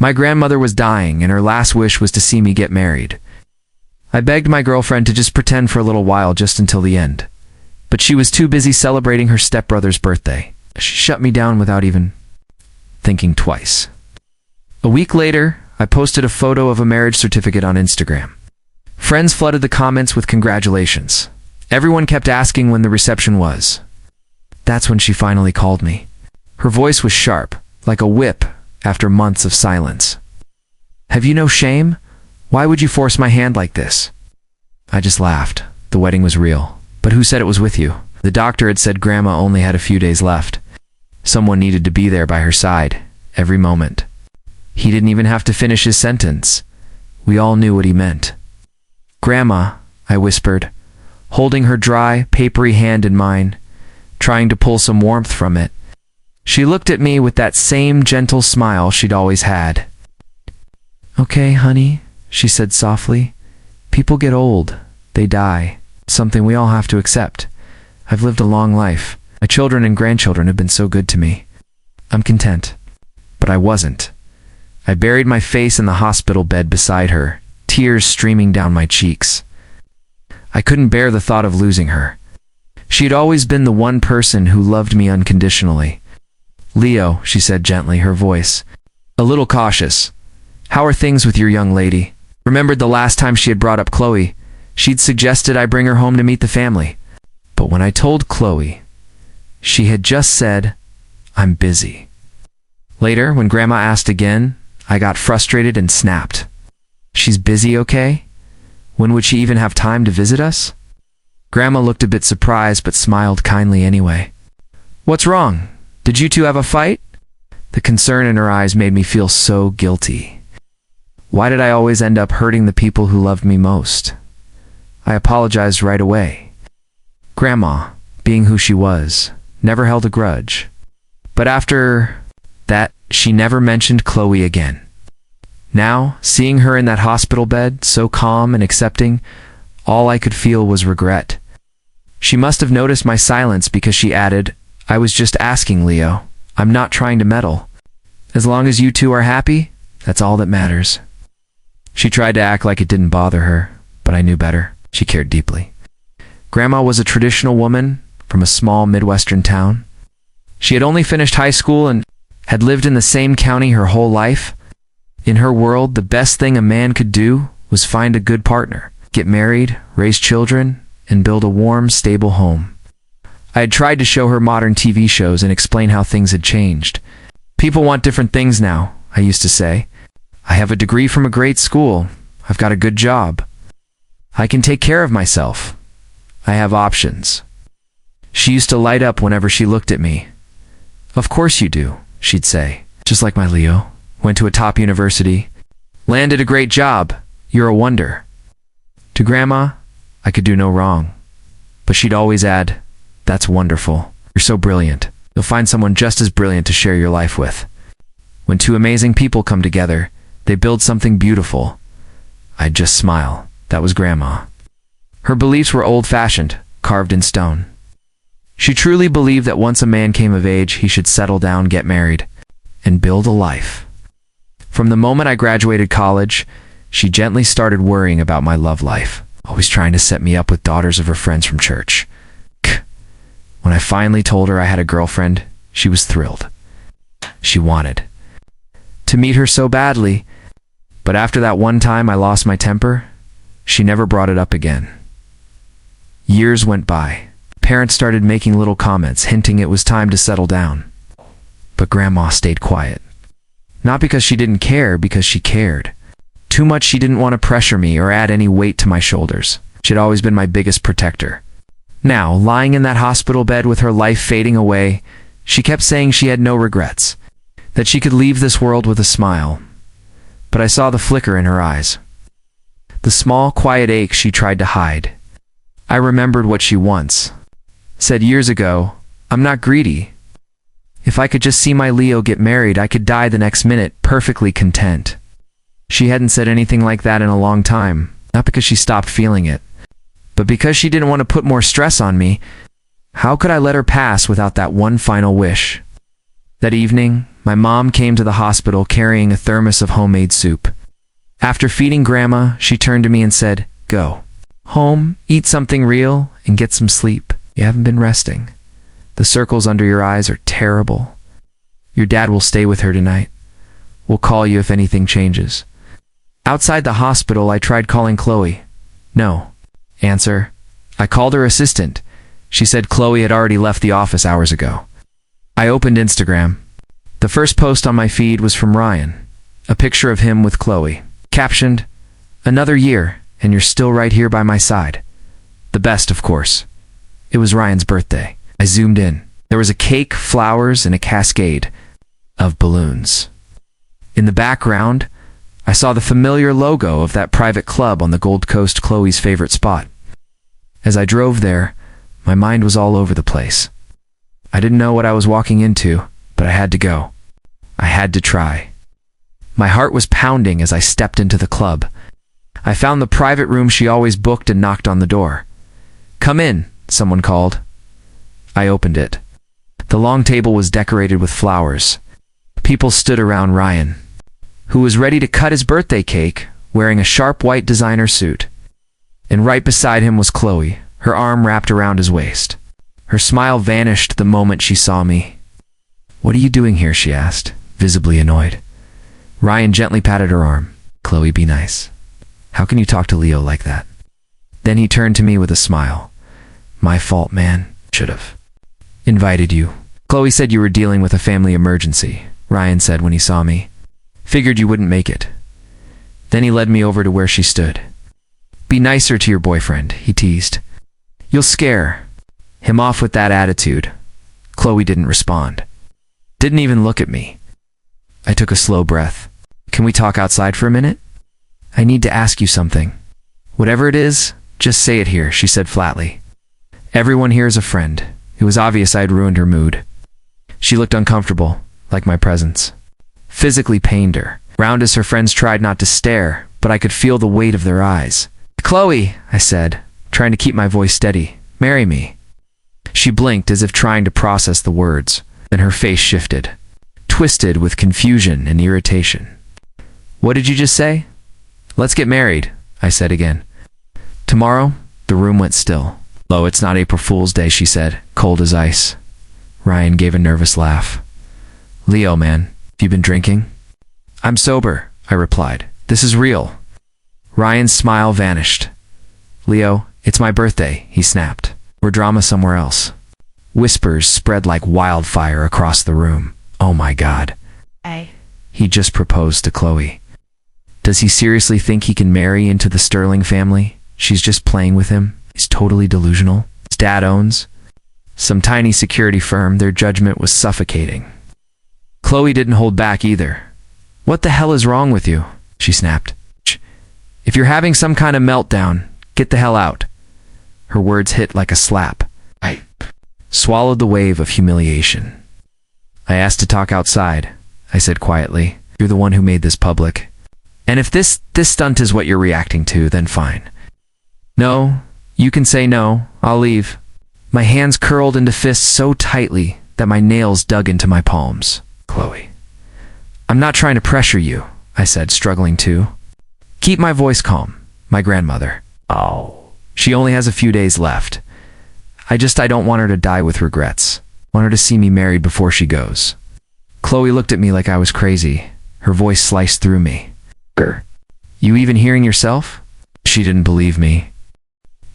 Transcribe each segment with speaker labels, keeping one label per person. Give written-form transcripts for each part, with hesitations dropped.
Speaker 1: My grandmother was dying, and her last wish was to see me get married. I begged my girlfriend to just pretend for a little while, just until the end. But she was too busy celebrating her stepbrother's birthday. She shut me down without even thinking twice. A week later, I posted a photo of a marriage certificate on Instagram. Friends flooded the comments with congratulations. Everyone kept asking when the reception was. That's when she finally called me. Her voice was sharp, like a whip after months of silence. "Have you no shame? Why would you force my hand like this?" I just laughed. The wedding was real. But who said it was with you? The doctor had said Grandma only had a few days left. Someone needed to be there by her side, every moment. He didn't even have to finish his sentence. We all knew what he meant. "Grandma," I whispered, holding her dry, papery hand in mine, trying to pull some warmth from it. She looked at me with that same gentle smile she'd always had. "Okay, honey," she said softly. "People get old. They die. Something we all have to accept. I've lived a long life. My children and grandchildren have been so good to me. I'm content." But I wasn't. I buried my face in the hospital bed beside her, tears streaming down my cheeks. I couldn't bear the thought of losing her. She'd always been the one person who loved me unconditionally. "Leo," she said gently, her voice a little cautious. "How are things with your young lady?" Remembered the last time she had brought up Chloe. She'd suggested I bring her home to meet the family. But when I told Chloe, she had just said, "I'm busy." Later, when Grandma asked again, I got frustrated and snapped. "She's busy, okay? When would she even have time to visit us?" Grandma looked a bit surprised but smiled kindly anyway. "What's wrong? Did you two have a fight?" The concern in her eyes made me feel so guilty. Why did I always end up hurting the people who loved me most? I apologized right away. Grandma, being who she was, never held a grudge. But after that, she never mentioned Chloe again. Now, seeing her in that hospital bed, so calm and accepting, all I could feel was regret. She must have noticed my silence because she added, "I was just asking, Leo. I'm not trying to meddle. As long as you two are happy, that's all that matters." She tried to act like it didn't bother her, but I knew better. She cared deeply. Grandma was a traditional woman from a small Midwestern town. She had only finished high school and had lived in the same county her whole life. In her world, the best thing a man could do was find a good partner, get married, raise children, and build a warm, stable home. I had tried to show her modern TV shows and explain how things had changed. "People want different things now," I used to say. "I have a degree from a great school. I've got a good job. I can take care of myself. I have options." She used to light up whenever she looked at me. "Of course you do," she'd say. "Just like my Leo. Went to a top university. Landed a great job. You're a wonder." To Grandma, I could do no wrong. But she'd always add, "That's wonderful. You're so brilliant. You'll find someone just as brilliant to share your life with." When two amazing people come together, they build something beautiful. I'd just smile. That was Grandma. Her beliefs were old-fashioned, carved in stone. She truly believed that once a man came of age, he should settle down, get married, and build a life. From the moment I graduated college, she gently started worrying about my love life, always trying to set me up with daughters of her friends from church. When I finally told her I had a girlfriend, she was thrilled. She wanted to meet her so badly, but after that one time I lost my temper, she never brought it up again. Years went by. Parents started making little comments, hinting it was time to settle down. But Grandma stayed quiet. Not because she didn't care, because she cared. Too much she didn't want to pressure me or add any weight to my shoulders. She'd always been my biggest protector. Now, lying in that hospital bed with her life fading away, she kept saying she had no regrets, that she could leave this world with a smile. But I saw the flicker in her eyes. The small, quiet ache she tried to hide. I remembered what she once said years ago, "I'm not greedy. If I could just see my Leo get married, I could die the next minute, perfectly content." She hadn't said anything like that in a long time, not because she stopped feeling it, but because she didn't want to put more stress on me. How could I let her pass without that one final wish? That evening, my mom came to the hospital carrying a thermos of homemade soup. After feeding Grandma, she turned to me and said, "Go home, eat something real, and get some sleep. You haven't been resting. The circles under your eyes are terrible. Your dad will stay with her tonight. We'll call you if anything changes." Outside the hospital, I tried calling Chloe. No answer. I called her assistant. She said Chloe had already left the office hours ago. I opened Instagram. The first post on my feed was from Ryan, a picture of him with Chloe. Captioned, "Another year, and you're still right here by my side." The best, of course. It was Ryan's birthday. I zoomed in. There was a cake, flowers, and a cascade of balloons. In the background, I saw the familiar logo of that private club on the Gold Coast, Chloe's favorite spot. As I drove there, my mind was all over the place. I didn't know what I was walking into, but I had to go. I had to try. My heart was pounding as I stepped into the club. I found the private room she always booked and knocked on the door. "Come in," someone called. I opened it. The long table was decorated with flowers. People stood around Ryan, who was ready to cut his birthday cake, wearing a sharp white designer suit. And right beside him was Chloe, her arm wrapped around his waist. Her smile vanished the moment she saw me. "What are you doing here?" she asked, visibly annoyed. Ryan gently patted her arm. "Chloe, be nice. How can you talk to Leo like that?" Then he turned to me with a smile. "My fault, man. Should've invited you. Chloe said you were dealing with a family emergency," Ryan said when he saw me. "Figured you wouldn't make it." Then he led me over to where she stood. "Be nicer to your boyfriend," he teased. "You'll scare him off with that attitude." Chloe didn't respond. Didn't even look at me. I took a slow breath. "Can we talk outside for a minute? I need to ask you something." "Whatever it is, just say it here," she said flatly. "Everyone here is a friend." It was obvious I had ruined her mood. She looked uncomfortable, like my presence physically pained her. Round as her friends tried not to stare, but I could feel the weight of their eyes. "Chloe," I said, trying to keep my voice steady, "marry me." She blinked as if trying to process the words. Then her face shifted, twisted with confusion and irritation. "What did you just say?" "Let's get married," I said again. "Tomorrow?" The room went still. "Oh, it's not April Fool's Day," she said, cold as ice. Ryan gave a nervous laugh. "Leo, man, have you been drinking?" "I'm sober," I replied. "This is real." Ryan's smile vanished. "Leo, it's my birthday," he snapped. "We're drama somewhere else." Whispers spread like wildfire across the room. Oh my God. He just proposed to Chloe. Does he seriously think he can marry into the Sterling family? She's just playing with him. He's totally delusional. His dad owns some tiny security firm. Their judgment was suffocating. Chloe didn't hold back either. "What the hell is wrong with you?" she snapped. "If you're having some kind of meltdown, get the hell out." Her words hit like a slap. I swallowed the wave of humiliation. "I asked to talk outside," I said quietly. "You're the one who made this public. And if this stunt is what you're reacting to, then fine." "No, you can say no. I'll leave." My hands curled into fists so tightly that my nails dug into my palms. "Chloe, I'm not trying to pressure you," I said, struggling to keep my voice calm. "My grandmother. Oh. She only has a few days left. I don't want her to die with regrets. Want her to see me married before she goes." Chloe looked at me like I was crazy. Her voice sliced through me. "Grr. You even hearing yourself?" She didn't believe me.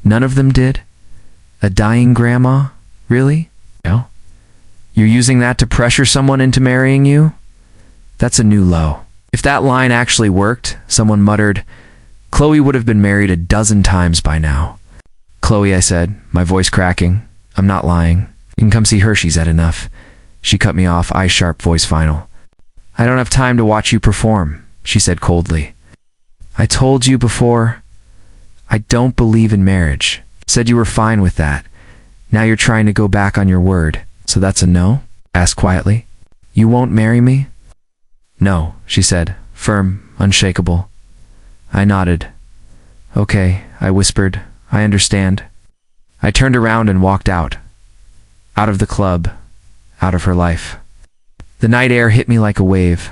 Speaker 1: "None of them did? A dying grandma? Really? No? You're using that to pressure someone into marrying you? That's a new low." If that line actually worked, someone muttered, "Chloe would have been married a dozen times by now." "Chloe," I said, my voice cracking. "I'm not lying. You can come see Hershey's at enough." She cut me off, eye-sharp voice final. "I don't have time to watch you perform," she said coldly. "I told you before, I don't believe in marriage. Said you were fine with that. Now you're trying to go back on your word. So that's a no?" Asked quietly. "You won't marry me?" "No," she said, firm, unshakable. I nodded. "Okay," I whispered. "I understand." I turned around and walked out. Out of the club. Out of her life. The night air hit me like a wave.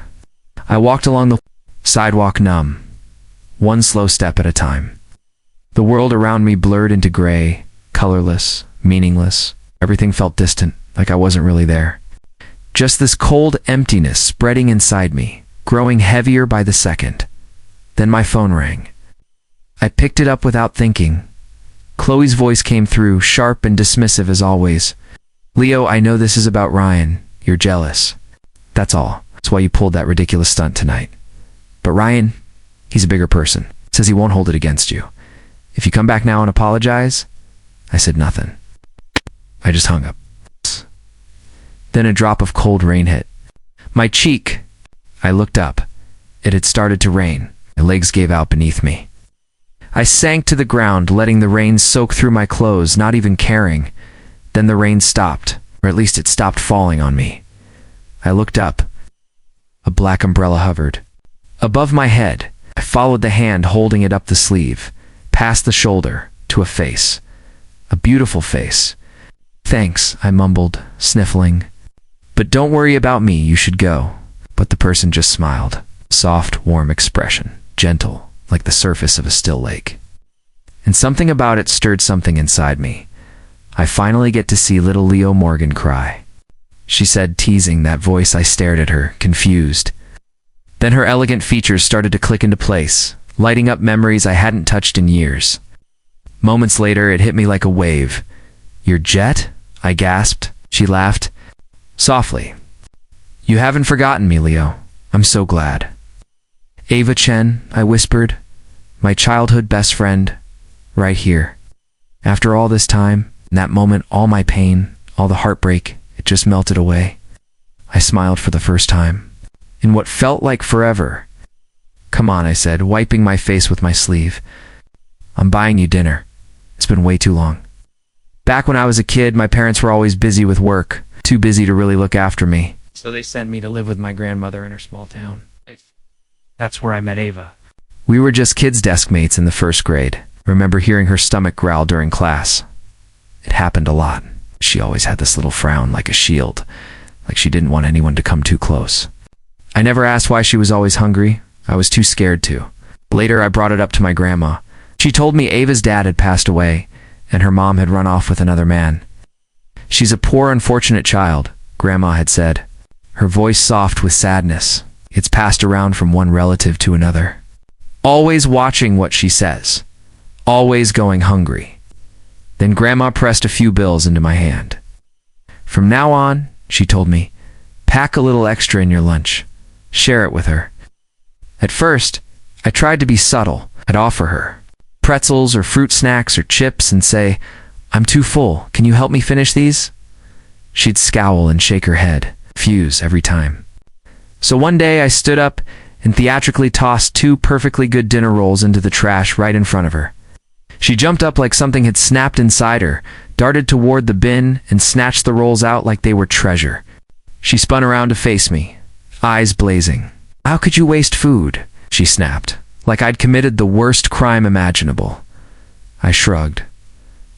Speaker 1: I walked along the sidewalk numb, one slow step at a time. The world around me blurred into gray, colorless, meaningless. Everything felt distant, like I wasn't really there. Just this cold emptiness spreading inside me, growing heavier by the second. Then my phone rang. I picked it up without thinking. Chloe's voice came through, sharp and dismissive as always. "Leo, I know this is about Ryan. You're jealous. That's all. That's why you pulled that ridiculous stunt tonight. But Ryan, he's a bigger person. Says he won't hold it against you. If you come back now and apologize." I said nothing. I just hung up. Then a drop of cold rain hit my cheek. I looked up. It had started to rain. My legs gave out beneath me. I sank to the ground, letting the rain soak through my clothes, not even caring. Then the rain stopped, or at least it stopped falling on me. I looked up. A black umbrella hovered above my head. I followed the hand holding it up the sleeve, past the shoulder, to a face. A beautiful face. "Thanks," I mumbled, sniffling. "But don't worry about me, you should go." But the person just smiled. Soft, warm expression, gentle, like the surface of a still lake. And something about it stirred something inside me. I finally get to see little Leo Morgan cry. She said, teasing that voice. I stared at her, confused. Then her elegant features started to click into place, lighting up memories I hadn't touched in years. Moments later, it hit me like a wave. "Your jet?" I gasped. She laughed softly. "You haven't forgotten me, Leo. I'm so glad." "Ava Chen," I whispered. "My childhood best friend. Right here." After all this time, in that moment, all my pain, all the heartbreak, it just melted away. I smiled for the first time, in what felt like forever. "Come on," I said, wiping my face with my sleeve. "I'm buying you dinner. It's been way too long." Back when I was a kid, my parents were always busy with work, too busy to really look after me. So they sent me to live with my grandmother in her small town. That's where I met Ava. We were just kids' desk mates in the first grade. I remember hearing her stomach growl during class. It happened a lot. She always had this little frown like a shield, like she didn't want anyone to come too close. I never asked why she was always hungry. I was too scared to. Later, I brought it up to my grandma. She told me Ava's dad had passed away, and her mom had run off with another man. "She's a poor, unfortunate child," Grandma had said, her voice soft with sadness. "It's passed around from one relative to another. Always watching what she says. Always going hungry." Then Grandma pressed a few bills into my hand. "From now on," she told me, "pack a little extra in your lunch. Share it with her." At first, I tried to be subtle. I'd offer her pretzels or fruit snacks or chips and say, "I'm too full. Can you help me finish these?" She'd scowl and shake her head, fuse every time. So one day I stood up and theatrically tossed 2 perfectly good dinner rolls into the trash right in front of her. She jumped up like something had snapped inside her, darted toward the bin, and snatched the rolls out like they were treasure. She spun around to face me, eyes blazing. "How could you waste food?" she snapped, like I'd committed the worst crime imaginable. I shrugged.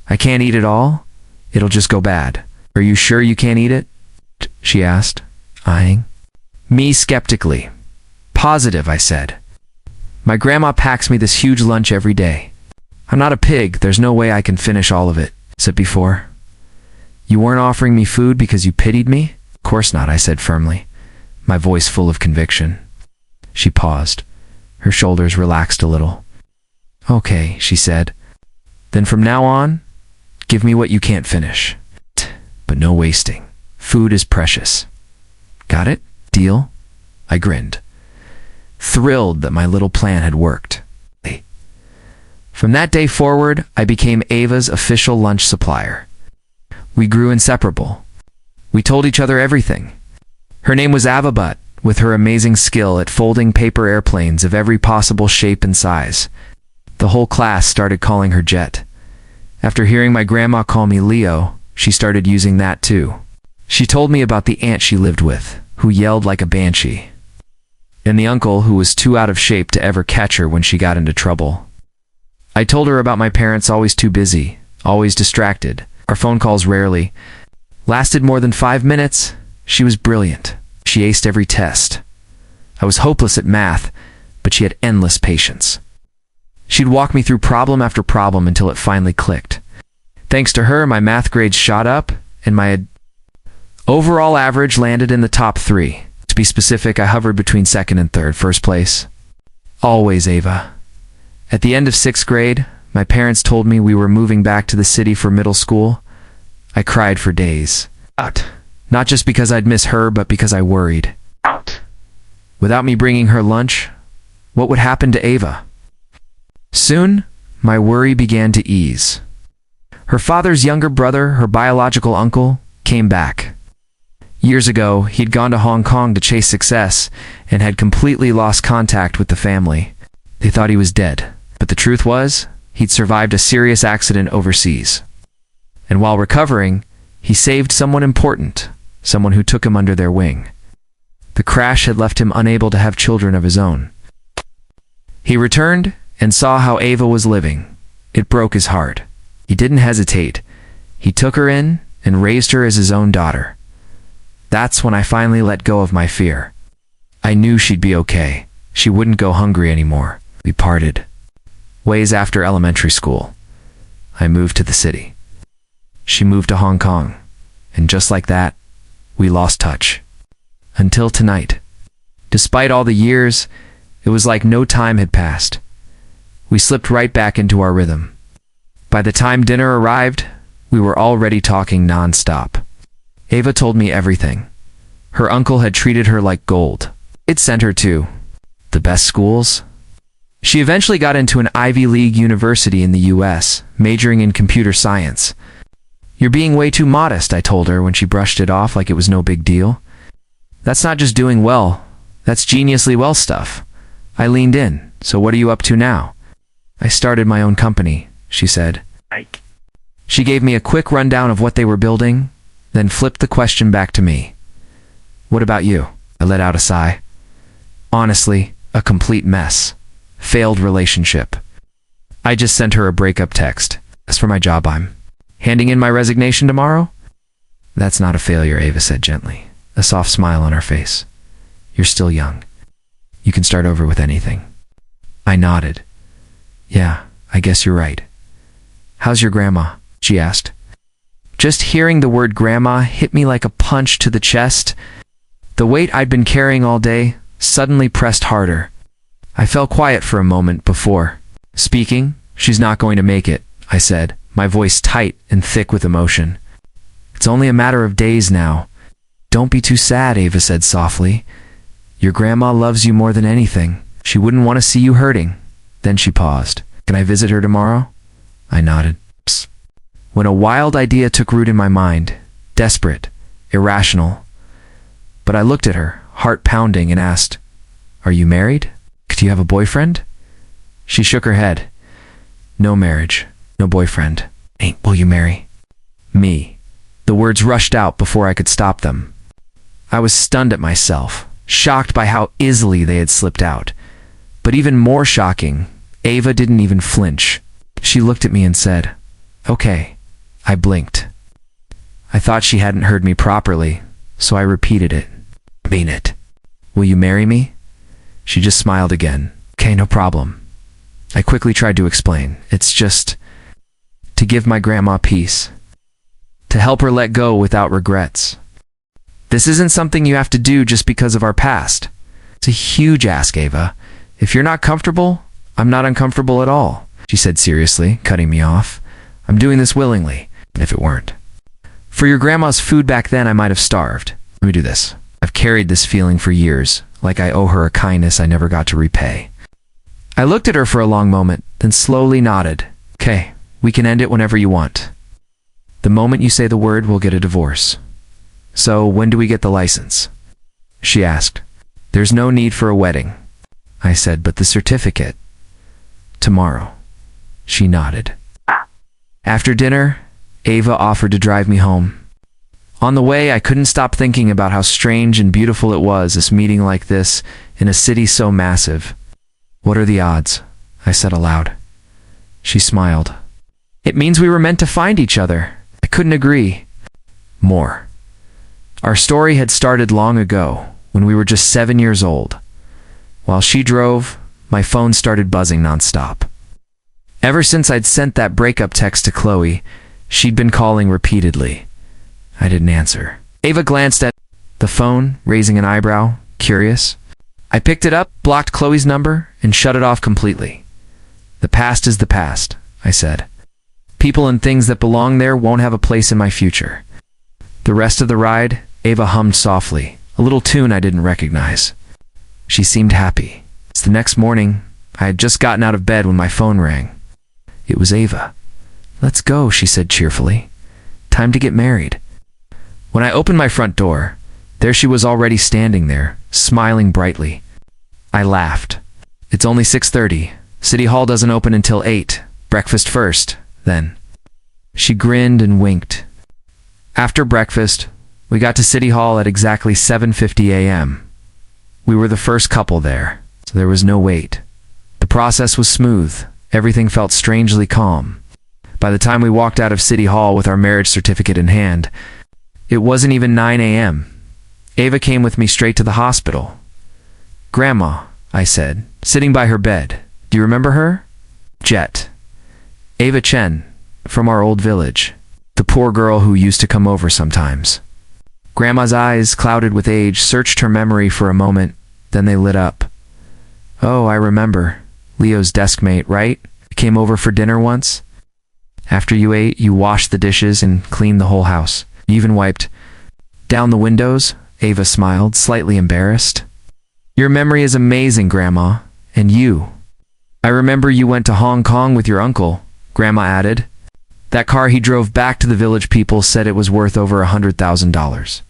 Speaker 1: "I can't eat it all? It'll just go bad." "Are you sure you can't eat it?" she asked, eyeing me skeptically. "Positive," I said. "My grandma packs me this huge lunch every day. I'm not a pig. There's no way I can finish all of it," said before. "You weren't offering me food because you pitied me?" "Of course not," I said firmly, my voice full of conviction. She paused. Her shoulders relaxed a little. "Okay," she said. "Then from now on, give me what you can't finish. But no wasting. Food is precious. Got it? Deal?" I grinned, thrilled that my little plan had worked. From that day forward, I became Ava's official lunch supplier. We grew inseparable. We told each other everything. Her name was Ava Butt, with her amazing skill at folding paper airplanes of every possible shape and size. The whole class started calling her Jet. After hearing my grandma call me Leo, she started using that too. She told me about the aunt she lived with, who yelled like a banshee, and the uncle who was too out of shape to ever catch her when she got into trouble. I told her about my parents always too busy, always distracted. Our phone calls rarely lasted more than 5 minutes. She was brilliant. She aced every test. I was hopeless at math, but she had endless patience. She'd walk me through problem after problem until it finally clicked. Thanks to her, my math grades shot up, and my overall average landed in the top 3. To be specific, I hovered between second and third, first place. Always Ava. At the end of 6th grade, my parents told me we were moving back to the city for middle school. I cried for days. Not just because I'd miss her, but because I worried. Without me bringing her lunch, what would happen to Ava? Soon, my worry began to ease. Her father's younger brother, her biological uncle, came back. Years ago, he'd gone to Hong Kong to chase success and had completely lost contact with the family. They thought he was dead, but the truth was, he'd survived a serious accident overseas. And while recovering, he saved someone important, someone who took him under their wing. The crash had left him unable to have children of his own. He returned and saw how Ava was living. It broke his heart. He didn't hesitate. He took her in and raised her as his own daughter. That's when I finally let go of my fear. I knew she'd be okay. She wouldn't go hungry anymore. We parted ways after elementary school. I moved to the city. She moved to Hong Kong. And just like that, we lost touch. Until tonight. Despite all the years, it was like no time had passed. We slipped right back into our rhythm. By the time dinner arrived, we were already talking non-stop. Ava told me everything. Her uncle had treated her like gold. It sent her to the best schools. She eventually got into an Ivy League university in the US, majoring in computer science. "You're being way too modest," I told her when she brushed it off like it was no big deal. "That's not just doing well, that's geniusly well stuff." I leaned in. "So what are you up to now?" "I started my own company," she said. She gave me a quick rundown of what they were building, then flipped the question back to me. "What about you?" I let out a sigh. Honestly, a complete mess. Failed relationship. I just sent her a breakup text. As for my job, I'm handing in my resignation tomorrow. "That's not a failure," Ava said gently, a soft smile on her face. "You're still young. You can start over with anything." I nodded. "Yeah, I guess you're right." "How's your grandma?" she asked. Just hearing the word grandma hit me like a punch to the chest. The weight I'd been carrying all day suddenly pressed harder. I fell quiet for a moment before speaking. "She's not going to make it," I said, my voice tight and thick with emotion. "It's only a matter of days now." "Don't be too sad," Ava said softly. "Your grandma loves you more than anything. She wouldn't want to see you hurting." Then she paused. "Can I visit her tomorrow?" I nodded. Psst. When a wild idea took root in my mind, desperate, irrational. But I looked at her, heart pounding, and asked, "Are you married? Do you have a boyfriend?" She shook her head. "No marriage, no boyfriend. Will you marry me?" The words rushed out before I could stop them. I was stunned at myself, shocked by how easily they had slipped out. But even more shocking, Ava didn't even flinch. She looked at me and said, "Okay." I blinked. I thought she hadn't heard me properly, so I repeated it. "Mean it. Will you marry me?" She just smiled again. "Okay, no problem." I quickly tried to explain. "It's just to give my grandma peace. To help her let go without regrets. This isn't something you have to do just because of our past. It's a huge ask, Ava. If you're not comfortable, I'm not uncomfortable at all," she said seriously, cutting me off. "I'm doing this willingly, if it weren't. For your grandma's food back then, I might have starved. Let me do this. I've carried this feeling for years, like I owe her a kindness I never got to repay." I looked at her for a long moment, then slowly nodded. "Okay, we can end it whenever you want. The moment you say the word, we'll get a divorce." "So, when do we get the license?" she asked. "There's no need for a wedding," I said, "but the certificate." "Tomorrow." She nodded. After dinner, Ava offered to drive me home. On the way, I couldn't stop thinking about how strange and beautiful it was, this meeting like this, in a city so massive. "What are the odds?" I said aloud. She smiled. "It means we were meant to find each other." I couldn't agree more. Our story had started long ago, when we were just 7 years old. While she drove, my phone started buzzing nonstop. Ever since I'd sent that breakup text to Chloe, she'd been calling repeatedly. I didn't answer. Ava glanced at the phone, raising an eyebrow, curious. I picked it up, blocked Chloe's number, and shut it off completely. The past is the past, I said. People and things that belong there won't have a place in my future. The rest of the ride, Ava hummed softly, a little tune I didn't recognize. She seemed happy. It's the next morning. I had just gotten out of bed when my phone rang. It was Ava. "Let's go," she said cheerfully. "Time to get married." When I opened my front door, there she was already standing there, smiling brightly. I laughed. "It's only 6:30. City Hall doesn't open until 8. Breakfast first, then." She grinned and winked. After breakfast, we got to City Hall at exactly 7:50 a.m. We were the first couple there, so there was no wait. The process was smooth. Everything felt strangely calm. By the time we walked out of City Hall with our marriage certificate in hand, it wasn't even 9 a.m. Ava came with me straight to the hospital. "Grandma," I said, sitting by her bed. "Do you remember her?" "Jet. Ava Chen, from our old village. The poor girl who used to come over sometimes." Grandma's eyes, clouded with age, searched her memory for a moment, then they lit up. "Oh, I remember. Leo's desk mate, right? Came over for dinner once. After you ate, you washed the dishes and cleaned the whole house. You even wiped down the windows." Ava smiled, slightly embarrassed. "Your memory is amazing, Grandma. And you. I remember you went to Hong Kong with your uncle," Grandma added. "That car he drove back to the village people said it was worth over $100,000.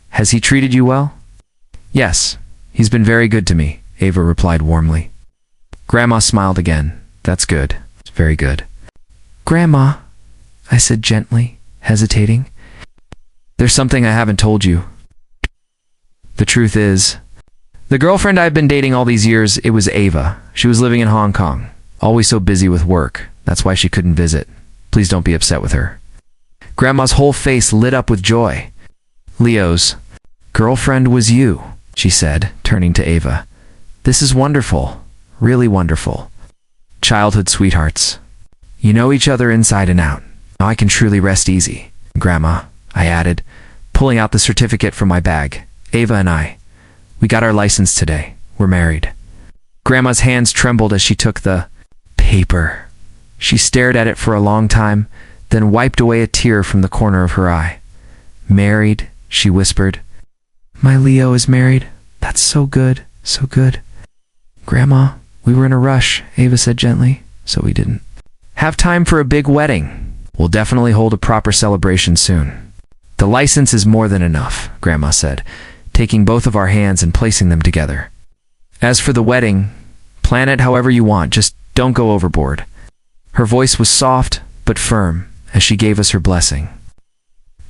Speaker 1: Has he treated you well?" "Yes, he's been very good to me," Ava replied warmly. Grandma smiled again. "That's good. It's very good." "Grandma," I said gently, hesitating, "there's something I haven't told you. The truth is, the girlfriend I've been dating all these years, it was Ava. She was living in Hong Kong, always so busy with work. That's why she couldn't visit. Please don't be upset with her." Grandma's whole face lit up with joy. "Leo's girlfriend was you," she said, turning to Ava. "This is wonderful, really wonderful. Childhood sweethearts. You know each other inside and out. Now I can truly rest easy." "Grandma," I added, pulling out the certificate from my bag. "Ava and I, we got our license today. We're married." Grandma's hands trembled as she took the paper. She stared at it for a long time, then wiped away a tear from the corner of her eye. "Married," she whispered. "My Leo is married. That's so good, so good." "Grandma, we were in a rush," Ava said gently, "so we didn't have time for a big wedding. We'll definitely hold a proper celebration soon." "The license is more than enough," Grandma said, taking both of our hands and placing them together. "As for the wedding, plan it however you want, just don't go overboard." Her voice was soft but firm as she gave us her blessing.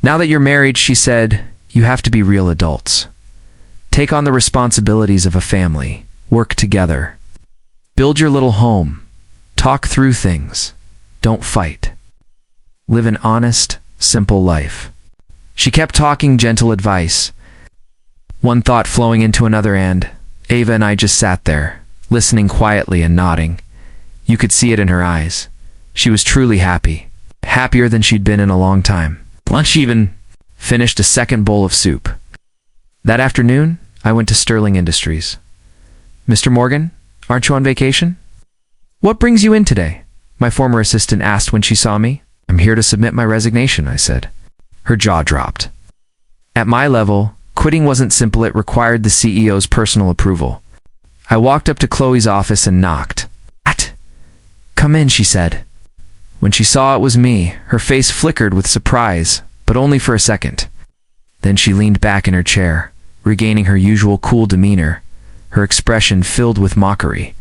Speaker 1: "Now that you're married," she said, "you have to be real adults. Take on the responsibilities of a family, work together, build your little home, talk through things, don't fight. Live an honest, simple life." She kept talking gentle advice, one thought flowing into another, and Ava and I just sat there, listening quietly and nodding. You could see it in her eyes. She was truly happy, happier than she'd been in a long time. Lunch even finished a second bowl of soup. That afternoon, I went to Sterling Industries. "Mr. Morgan, aren't you on vacation?" "What brings you in today?" my former assistant asked when she saw me. "I'm here to submit my resignation," I said. Her jaw dropped. At my level, quitting wasn't simple. It required the CEO's personal approval. I walked up to Chloe's office and knocked. "What?" "Come in," she said. When she saw it was me, her face flickered with surprise, but only for a second. Then she leaned back in her chair, regaining her usual cool demeanor, her expression filled with mockery.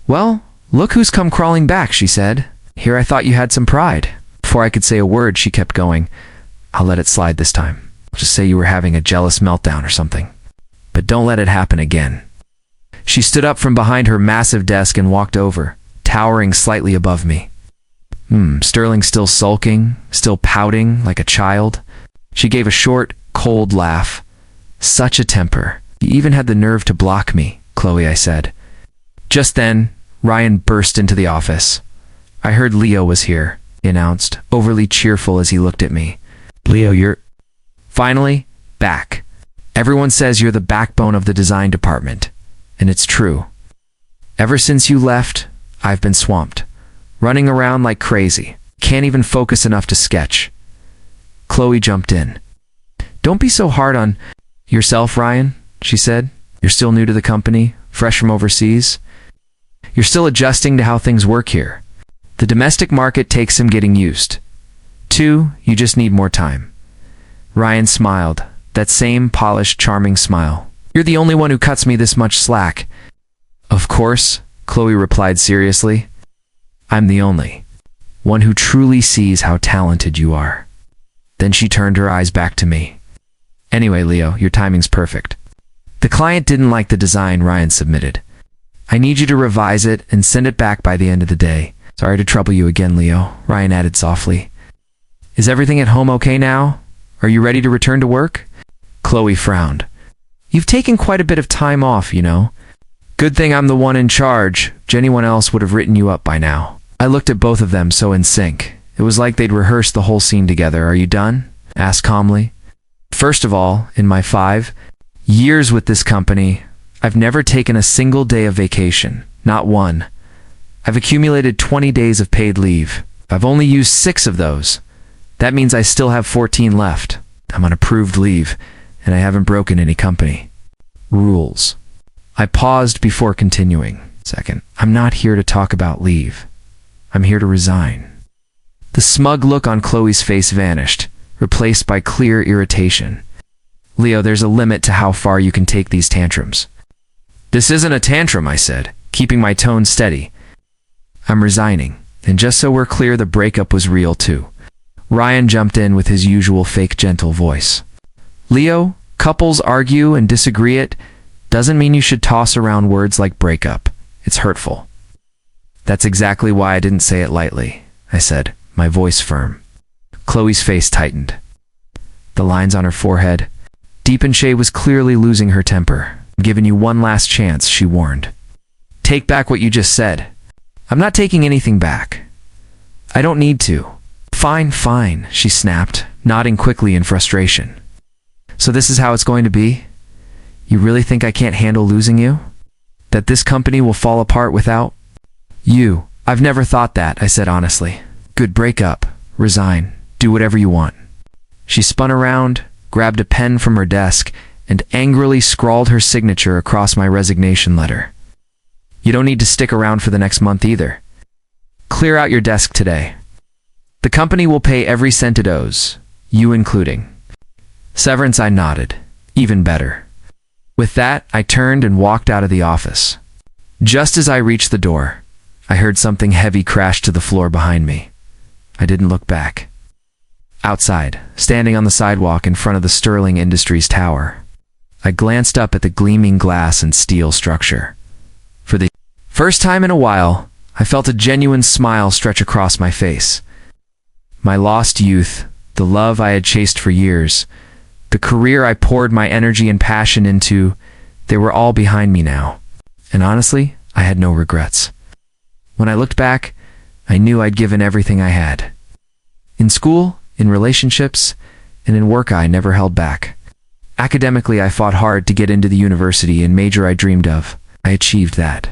Speaker 1: "Well, look who's come crawling back," she said. "Here I thought you had some pride." Before I could say a word, she kept going. "I'll let it slide this time. I'll just say you were having a jealous meltdown or something. But don't let it happen again." She stood up from behind her massive desk and walked over, towering slightly above me. Sterling still sulking, still pouting like a child. She gave a short, cold laugh. Such a temper. You even had the nerve to block me, Chloe, I said. Just then, Ryan burst into the office. I heard Leo was here, he announced, overly cheerful as he looked at me. Leo, you're finally back. Everyone says you're the backbone of the design department, and it's true. Ever since you left, I've been swamped, running around like crazy. Can't even focus enough to sketch. Chloe jumped in. Don't be so hard on yourself, Ryan, she said. You're still new to the company, fresh from overseas. You're still adjusting to how things work here. The domestic market takes some getting used to. You just need more time. Ryan smiled, that same polished, charming smile. You're the only one who cuts me this much slack. Of course, Chloe replied seriously. I'm the only one who truly sees how talented you are. Then she turned her eyes back to me. Anyway, Leo, your timing's perfect. The client didn't like the design Ryan submitted. I need you to revise it and send it back by the end of the day. Sorry to trouble you again, Leo, Ryan added softly. Is everything at home okay now? Are you ready to return to work? Chloe frowned. You've taken quite a bit of time off, you know. Good thing I'm the one in charge. Anyone else would have written you up by now. I looked at both of them so in sync. It was like they'd rehearsed the whole scene together. Are you done? Asked calmly. First of all, in my 5 years with this company, I've never taken a single day of vacation. Not one. I've accumulated 20 days of paid leave. I've only used 6 of those. That means I still have 14 left. I'm on approved leave, and I haven't broken any company rules. I paused before continuing. Second, I'm not here to talk about leave. I'm here to resign. The smug look on Chloe's face vanished, replaced by clear irritation. Leo, there's a limit to how far you can take these tantrums. This isn't a tantrum, I said, keeping my tone steady. I'm resigning, and just so we're clear, the breakup was real too. Ryan jumped in with his usual fake gentle voice. Leo, couples argue and disagree. It doesn't mean you should toss around words like breakup. It's hurtful. That's exactly why I didn't say it lightly, I said, my voice firm. Chloe's face tightened. The lines on her forehead. Deepanshay was clearly losing her temper. I'm giving you one last chance, she warned. Take back what you just said. I'm not taking anything back. I don't need to. Fine, fine, she snapped, nodding quickly in frustration. So this is how it's going to be? You really think I can't handle losing you? That this company will fall apart without you? I've never thought that, I said honestly. Good, break up, resign, do whatever you want. She spun around, grabbed a pen from her desk, and angrily scrawled her signature across my resignation letter. You don't need to stick around for the next month either. Clear out your desk today. The company will pay every cent it owes, you including. Severance, I nodded. Even better. With that, I turned and walked out of the office. Just as I reached the door, I heard something heavy crash to the floor behind me. I didn't look back. Outside, standing on the sidewalk in front of the Sterling Industries tower, I glanced up at the gleaming glass and steel structure. For the first time in a while, I felt a genuine smile stretch across my face. My lost youth, the love I had chased for years, the career I poured my energy and passion into, they were all behind me now. And honestly, I had no regrets. When I looked back, I knew I'd given everything I had. In school, in relationships, and in work, I never held back. Academically, I fought hard to get into the university and major I dreamed of. I achieved that.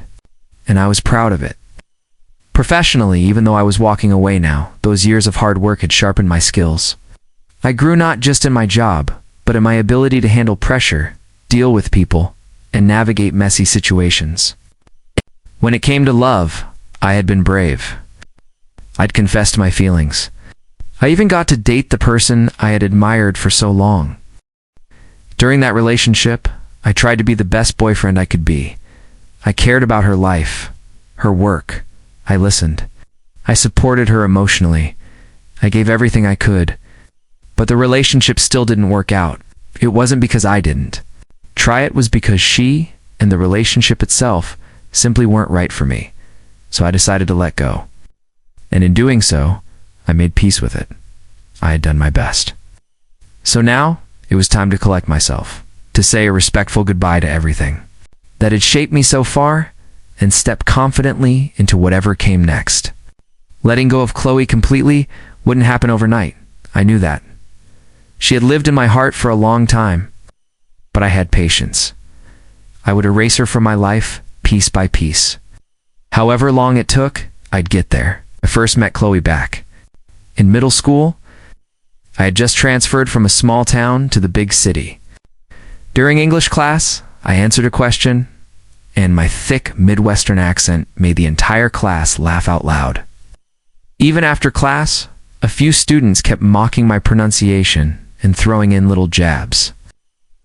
Speaker 1: And I was proud of it. Professionally, even though I was walking away now, those years of hard work had sharpened my skills. I grew not just in my job, but in my ability to handle pressure, deal with people, and navigate messy situations. When it came to love, I had been brave. I'd confessed my feelings. I even got to date the person I had admired for so long. During that relationship, I tried to be the best boyfriend I could be. I cared about her life, her work. I listened. I supported her emotionally. I gave everything I could. But the relationship still didn't work out. It wasn't because I didn't. Try it was because she and the relationship itself simply weren't right for me. So I decided to let go. And in doing so, I made peace with it. I had done my best. So now, it was time to collect myself. to say a respectful goodbye to everything that had shaped me so far and step confidently into whatever came next. Letting go of Chloe completely wouldn't happen overnight. I knew that. She had lived in my heart for a long time, but I had patience. I would erase her from my life piece by piece. However long it took, I'd get there. I first met Chloe back in middle school. I had just transferred from a small town to the big city. During English class, I answered a question, and my thick Midwestern accent made the entire class laugh out loud. Even after class, a few students kept mocking my pronunciation and throwing in little jabs.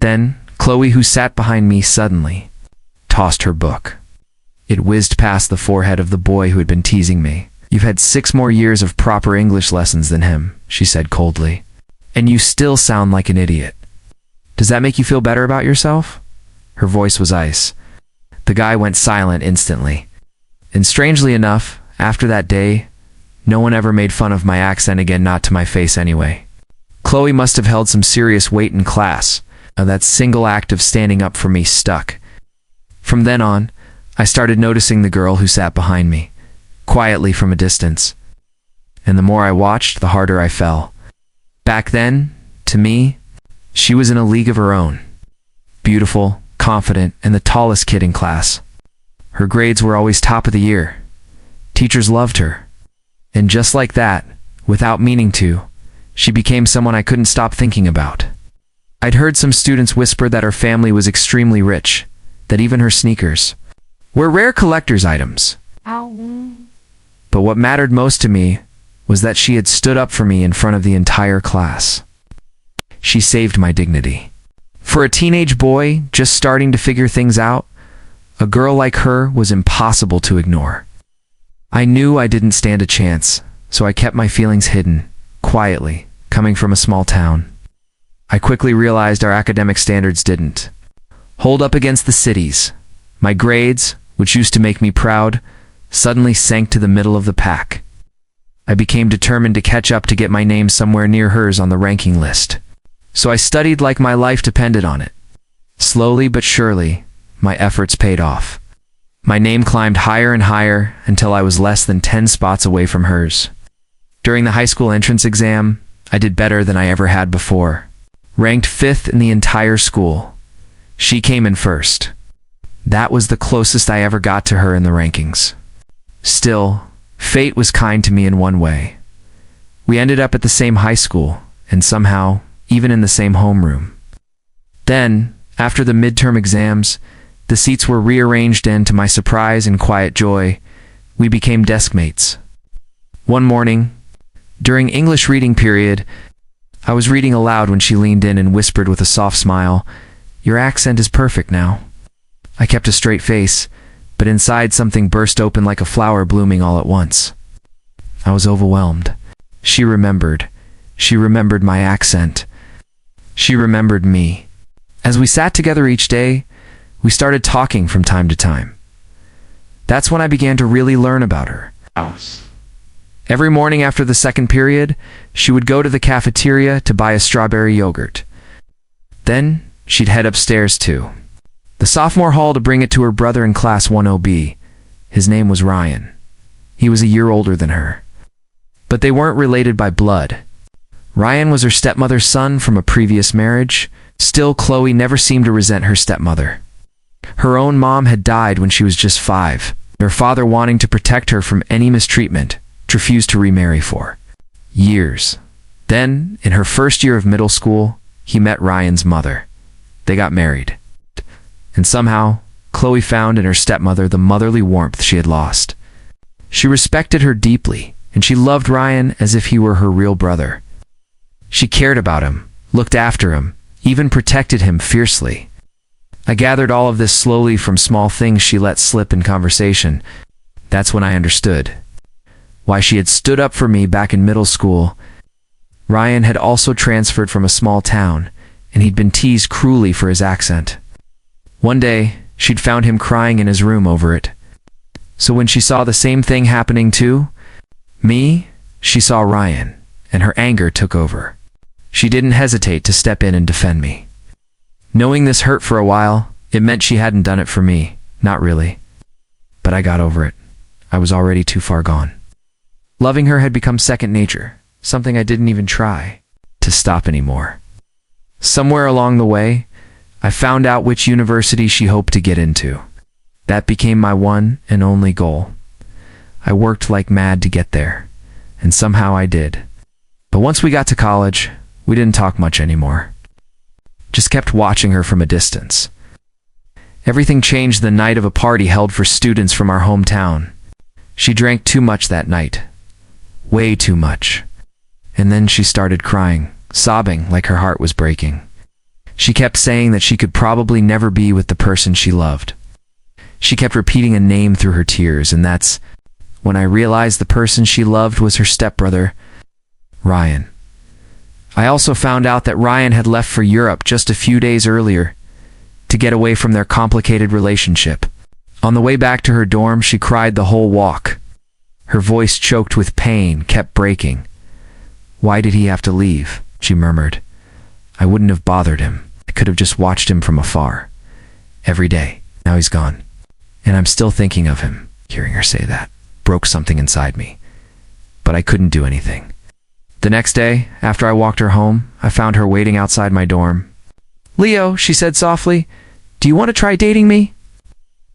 Speaker 1: Then, Chloe, who sat behind me, suddenly tossed her book. It whizzed past the forehead of the boy who had been teasing me. "You've had 6 more years of proper English lessons than him," she said coldly. "And you still sound like an idiot. Does that make you feel better about yourself?" Her voice was ice. The guy went silent instantly. And strangely enough, after that day, no one ever made fun of my accent again, not to my face anyway. Chloe must have held some serious weight in class. That single act of standing up for me stuck. From then on, I started noticing the girl who sat behind me, quietly from a distance. And the more I watched, the harder I fell. Back then, to me, she was in a league of her own. Beautiful, confident, and the tallest kid in class. Her grades were always top of the year. Teachers loved her. And just like that, without meaning to, she became someone I couldn't stop thinking about. I'd heard some students whisper that her family was extremely rich, that even her sneakers were rare collector's items. But what mattered most to me was that she had stood up for me in front of the entire class. She saved my dignity. For a teenage boy just starting to figure things out, a girl like her was impossible to ignore. I knew I didn't stand a chance, so I kept my feelings hidden, quietly, coming from a small town. I quickly realized our academic standards didn't hold up against the city's. My grades, which used to make me proud, suddenly sank to the middle of the pack. I became determined to catch up to get my name somewhere near hers on the ranking list. So I studied like my life depended on it. Slowly but surely, my efforts paid off. My name climbed higher and higher until I was less than 10 spots away from hers. During the high school entrance exam, I did better than I ever had before. Ranked 5th in the entire school. She came in first. That was the closest I ever got to her in the rankings. Still, fate was kind to me in one way. We ended up at the same high school, and somehow, even in the same homeroom. Then, after the midterm exams, the seats were rearranged and, to my surprise and quiet joy, we became desk mates. One morning, during English reading period, I was reading aloud when she leaned in and whispered with a soft smile, "Your accent is perfect now." I kept a straight face, but inside something burst open like a flower blooming all at once. I was overwhelmed. She remembered. She remembered my accent. She remembered me. As we sat together each day, we started talking from time to time. That's when I began to really learn about her. Every morning after the second period, she would go to the cafeteria to buy a strawberry yogurt. Then, she'd head upstairs to the sophomore hall to bring it to her brother in class 10B. His name was Ryan. He was a year older than her. But they weren't related by blood. Ryan was her stepmother's son from a previous marriage. Still, Chloe never seemed to resent her stepmother. Her own mom had died when she was just 5. Her father, wanting to protect her from any mistreatment, refused to remarry for years. Then, in her first year of middle school, he met Ryan's mother. They got married. And somehow, Chloe found in her stepmother the motherly warmth she had lost. She respected her deeply, and she loved Ryan as if he were her real brother. She cared about him, looked after him, even protected him fiercely. I gathered all of this slowly from small things she let slip in conversation. That's when I understood why she had stood up for me back in middle school. Ryan had also transferred from a small town, and he'd been teased cruelly for his accent. One day, she'd found him crying in his room over it. So when she saw the same thing happening to me, she saw Ryan, and her anger took over. She didn't hesitate to step in and defend me. Knowing this hurt for a while. It meant she hadn't done it for me. Not really. But I got over it. I was already too far gone. Loving her had become second nature, something I didn't even try to stop anymore. Somewhere along the way, I found out which university she hoped to get into. That became my one and only goal. I worked like mad to get there, and somehow I did. But once we got to college, we didn't talk much anymore. Just kept watching her from a distance. Everything changed the night of a party held for students from our hometown. She drank too much that night. Way too much. And then she started crying, sobbing like her heart was breaking. She kept saying that she could probably never be with the person she loved. She kept repeating a name through her tears, and that's when I realized the person she loved was her stepbrother, Ryan. I also found out that Ryan had left for Europe just a few days earlier to get away from their complicated relationship. On the way back to her dorm, she cried the whole walk. Her voice, choked with pain, kept breaking. "Why did he have to leave?" she murmured. "I wouldn't have bothered him. I could have just watched him from afar. Every day. Now he's gone. And I'm still thinking of him." Hearing her say that broke something inside me. But I couldn't do anything. The next day, after I walked her home, I found her waiting outside my dorm. "Leo," she said softly, "do you want to try dating me?"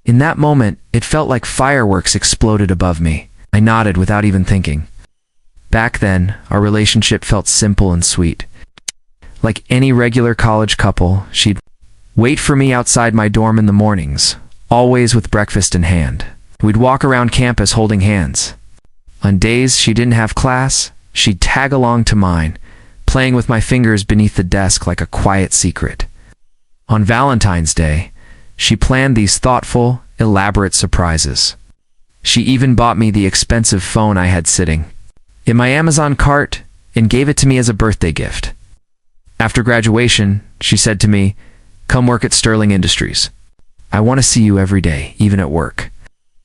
Speaker 1: In that moment, it felt like fireworks exploded above me. I nodded without even thinking. Back then, our relationship felt simple and sweet. Like any regular college couple, she'd wait for me outside my dorm in the mornings, always with breakfast in hand. We'd walk around campus holding hands. On days she didn't have class, she'd tag along to mine, playing with my fingers beneath the desk like a quiet secret. On Valentine's Day, she planned these thoughtful, elaborate surprises. She even bought me the expensive phone I had sitting in my Amazon cart and gave it to me as a birthday gift. After graduation, she said to me, "Come work at Sterling Industries. I want to see you every day, even at work."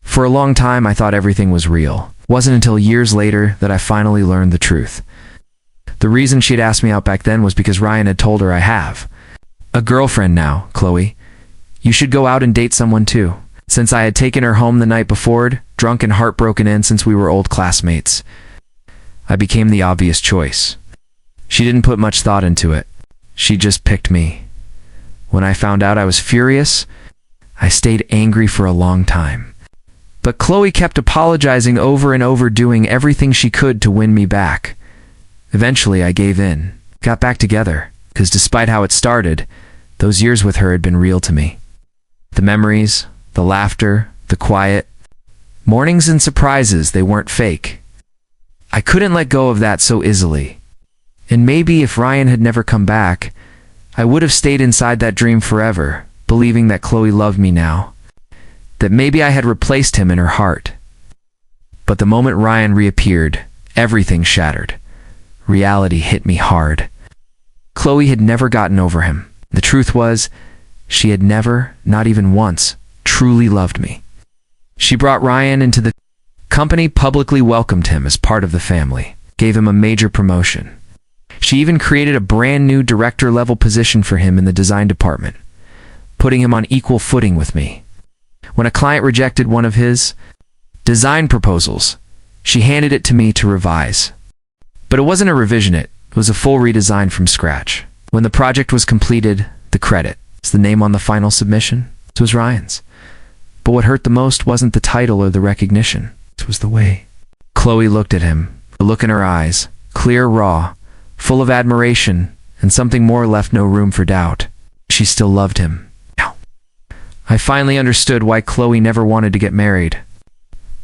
Speaker 1: For a long time, I thought everything was real. It wasn't until years later that I finally learned the truth. The reason she'd asked me out back then was because Ryan had told her I have a girlfriend now, Chloe. You should go out and date someone too. Since I had taken her home the night before, drunk and heartbroken in since we were old classmates, I became the obvious choice. She didn't put much thought into it. She just picked me. When I found out I was furious, I stayed angry for a long time. But Chloe kept apologizing over and over, doing everything she could to win me back. Eventually, I gave in, got back together, because despite how it started, those years with her had been real to me. The memories, the laughter, the quiet, mornings and surprises, they weren't fake. I couldn't let go of that so easily. And maybe if Ryan had never come back, I would have stayed inside that dream forever, believing that Chloe loved me now, that maybe I had replaced him in her heart. But the moment Ryan reappeared, everything shattered. Reality hit me hard. Chloe had never gotten over him. The truth was, she had never, not even once, truly loved me. She brought Ryan into the company, publicly welcomed him as part of the family, gave him a major promotion. She even created a brand new director-level position for him in the design department, putting him on equal footing with me. When a client rejected one of his design proposals, she handed it to me to revise. But it wasn't a revision, it was a full redesign from scratch. When the project was completed, the credit, the name on the final submission, it was Ryan's. But what hurt the most wasn't the title or the recognition. It was the way Chloe looked at him, the look in her eyes, clear, raw, full of admiration, and something more left no room for doubt. She still loved him. I finally understood why Chloe never wanted to get married.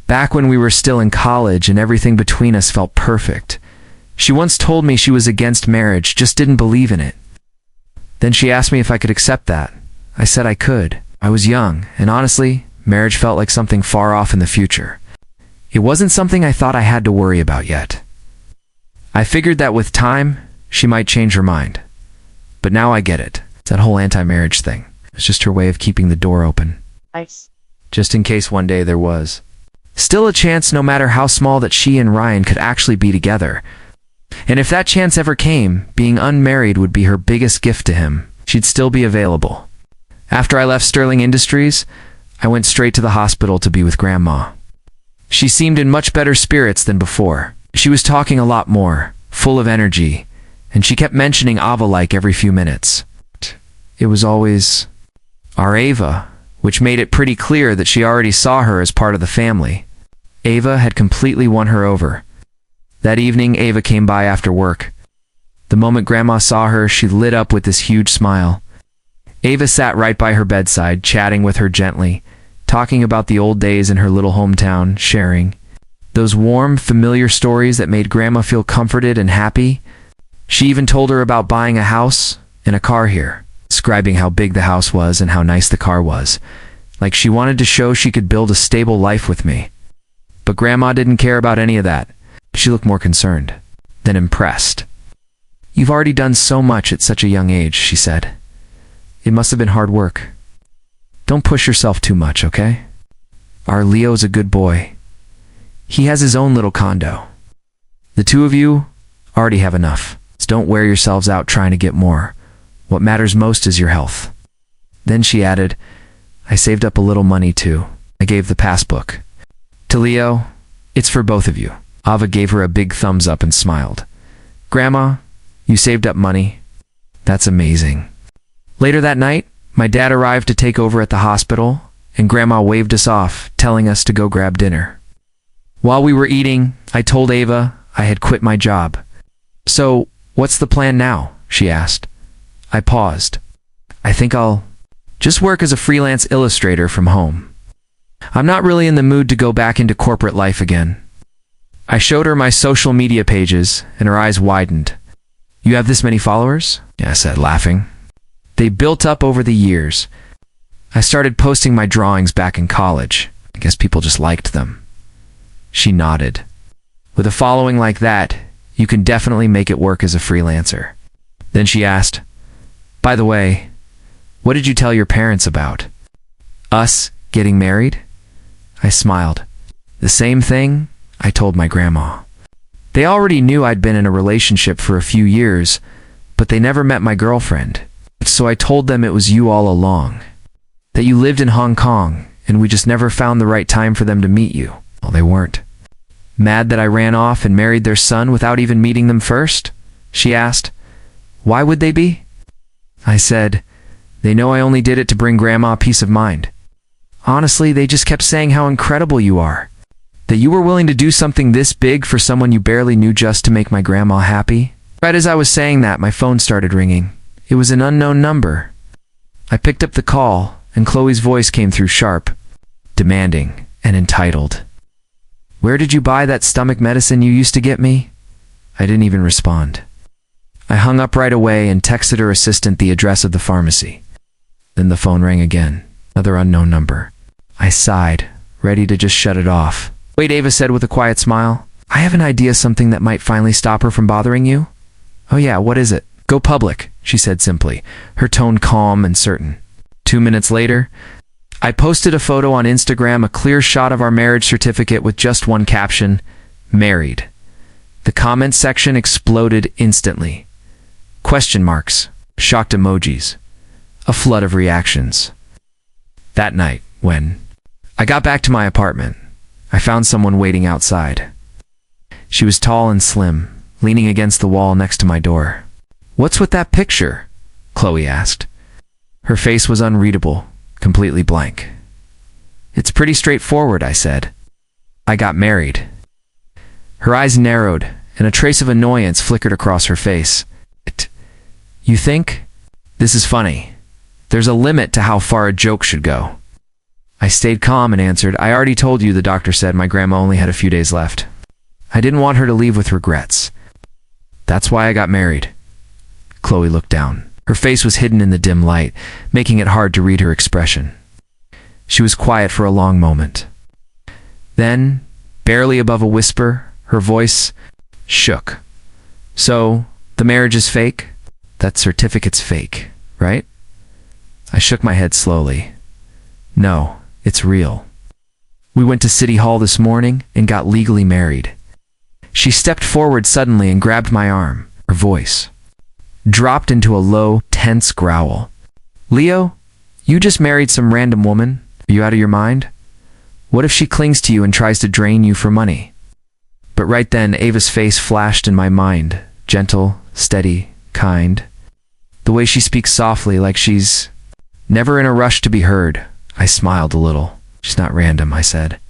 Speaker 1: Back when we were still in college and everything between us felt perfect, she once told me she was against marriage, just didn't believe in it. Then she asked me if I could accept that. I said I could. I was young, and honestly, marriage felt like something far off in the future. It wasn't something I thought I had to worry about yet. I figured that with time, she might change her mind. But now I get it. It's that whole anti-marriage thing. It's just her way of keeping the door open.
Speaker 2: Nice.
Speaker 1: Just in case one day there was still a chance, no matter how small, that she and Ryan could actually be together. And if that chance ever came, being unmarried would be her biggest gift to him. she'd still be available. After I left Sterling Industries, I went straight to the hospital to be with Grandma. She seemed in much better spirits than before. She was talking a lot more, full of energy, and she kept mentioning Ava like every few minutes. It was always our Ava, which made it pretty clear that she already saw her as part of the family. Ava had completely won her over. That evening, Ava came by after work. The moment Grandma saw her, she lit up with this huge smile. Ava sat right by her bedside, chatting with her gently, talking about the old days in her little hometown, sharing those warm, familiar stories that made Grandma feel comforted and happy. She even told her about buying a house and a car here, describing how big the house was and how nice the car was, like she wanted to show she could build a stable life with me. But Grandma didn't care about any of that. She looked more concerned than impressed. "You've already done so much at such a young age," she said. "It must have been hard work. Don't push yourself too much, okay? Our Leo's a good boy. He has his own little condo. The two of you already have enough. So don't wear yourselves out trying to get more. What matters most is your health." Then she added, "I saved up a little money too." I gave the passbook to Leo. "It's for both of you." Ava gave her a big thumbs up and smiled. "Grandma, you saved up money? That's amazing." Later that night, my dad arrived to take over at the hospital, and Grandma waved us off, telling us to go grab dinner. While we were eating, I told Ava I had quit my job. "So, what's the plan now?" she asked. I paused. "I think I'll just work as a freelance illustrator from home. I'm not really in the mood to go back into corporate life again." I showed her my social media pages, and her eyes widened. "You have this many followers?" I said, laughing. "They built up over the years. I started posting my drawings back in college. I guess people just liked them." She nodded. "With a following like that, you can definitely make it work as a freelancer." Then she asked, "By the way, what did you tell your parents about us getting married?" I smiled. "The same thing I told my grandma. They already knew I'd been in a relationship for a few years, but they never met my girlfriend. So I told them it was you all along. That you lived in Hong Kong, and we just never found the right time for them to meet you." Well, they weren't mad that I ran off and married their son without even meeting them first? She asked. "Why would they be?" I said, "They know I only did it to bring Grandma peace of mind. Honestly, they just kept saying how incredible you are. That you were willing to do something this big for someone you barely knew just to make my grandma happy." Right as I was saying that, my phone started ringing. It was an unknown number. I picked up the call, and Chloe's voice came through sharp, demanding, and entitled. "Where did you buy that stomach medicine you used to get me?" I didn't even respond. I hung up right away and texted her assistant the address of the pharmacy. Then the phone rang again, another unknown number. I sighed, ready to just shut it off. "Wait," Ava said with a quiet smile. "I have an idea, something that might finally stop her from bothering you." "Oh yeah, what is it?" "Go public," she said simply, her tone calm and certain. 2 minutes later, I posted a photo on Instagram, a clear shot of our marriage certificate with just one caption, "Married." The comment section exploded instantly. Question marks, shocked emojis, a flood of reactions. That night, when I got back to my apartment, I found someone waiting outside. She was tall and slim, leaning against the wall next to my door. "What's with that picture?" Chloe asked. Her face was unreadable, completely blank. "It's pretty straightforward," I said. "I got married." Her eyes narrowed, and a trace of annoyance flickered across her face. "You think? This is funny. There's a limit to how far a joke should go." I stayed calm and answered, "I already told you the doctor said my grandma only had a few days left. I didn't want her to leave with regrets. That's why I got married." Chloe looked down. Her face was hidden in the dim light, making it hard to read her expression. She was quiet for a long moment. Then, barely above a whisper, her voice shook. "So, the marriage is fake? That certificate's fake, right?" I shook my head slowly. "No, it's real. We went to City Hall this morning and got legally married." She stepped forward suddenly and grabbed my arm, her voice dropped into a low, tense growl. Leo, you just married some random woman? Are you out of your mind? What if she clings to you and tries to drain you for money? But right then, Ava's face flashed in my mind. Gentle, steady, kind. The way she speaks softly, like she's never in a rush to be heard. I smiled a little. She's not random, I said.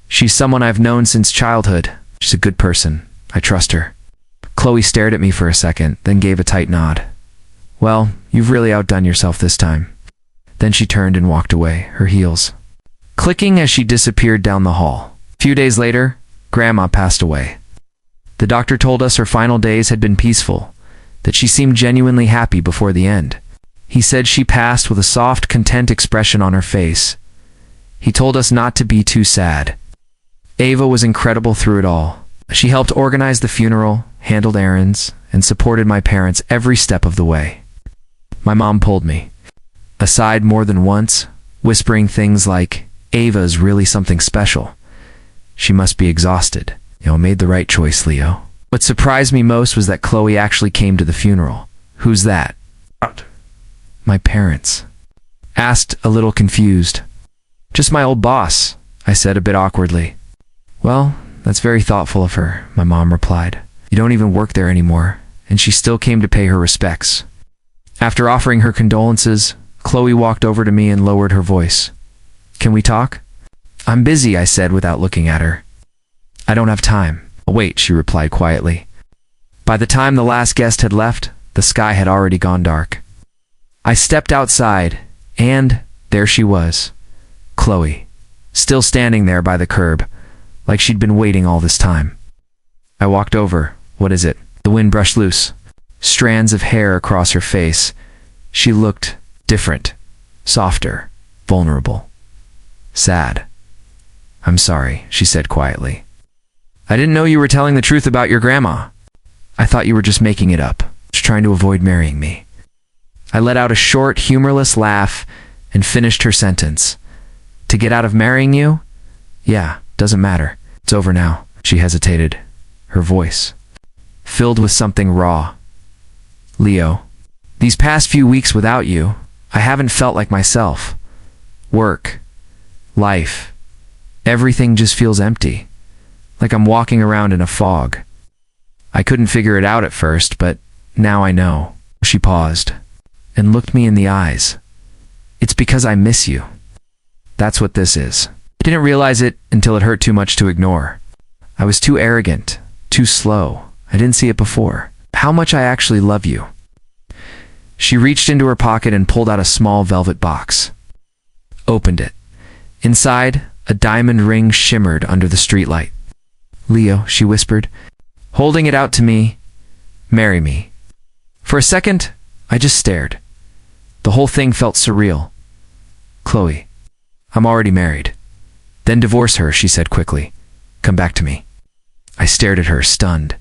Speaker 1: She's someone I've known since childhood. She's a good person. I trust her. Chloe stared at me for a second, then gave a tight nod. Well, you've really outdone yourself this time. Then she turned and walked away, her heels clicking as she disappeared down the hall. A few days later, Grandma passed away. The doctor told us her final days had been peaceful, that she seemed genuinely happy before the end. He said she passed with a soft, content expression on her face. He told us not to be too sad. Ava was incredible through it all. She helped organize the funeral, handled errands, and supported my parents every step of the way. My mom pulled me aside more than once, whispering things like, Ava's really something special. She must be exhausted. Made the right choice, Leo. What surprised me most was that Chloe actually came to the funeral. Who's that? My parents. Asked, a little confused. Just my old boss, I said a bit awkwardly. Well, that's very thoughtful of her, my mom replied. You don't even work there anymore, and she still came to pay her respects. After offering her condolences, Chloe walked over to me and lowered her voice. Can we talk? I'm busy, I said without looking at her. I don't have time. Wait, she replied quietly. By the time the last guest had left, the sky had already gone dark. I stepped outside, and there she was, Chloe, still standing there by the curb, like she'd been waiting all this time. I walked over. What is it? The wind brushed loose strands of hair across her face. She looked different, softer, vulnerable, sad. I'm sorry, she said quietly. I didn't know you were telling the truth about your grandma. I thought you were just making it up, just trying to avoid marrying me. I let out a short, humorless laugh and finished her sentence. To get out of marrying you? Yeah, doesn't matter. It's over now. She hesitated, her voice filled with something raw. Leo, these past few weeks without you, I haven't felt like myself. Work, life, everything just feels empty, like I'm walking around in a fog. I couldn't figure it out at first, but now I know. She paused and looked me in the eyes. It's because I miss you. That's what this is. I didn't realize it until it hurt too much to ignore. I was too arrogant, too slow. I didn't see it before. How much I actually love you. She reached into her pocket and pulled out a small velvet box. Opened it. Inside, a diamond ring shimmered under the streetlight. Leo, she whispered, holding it out to me, marry me. For a second, I just stared. The whole thing felt surreal. Chloe, I'm already married. Then divorce her, she said quickly. Come back to me. I stared at her, stunned.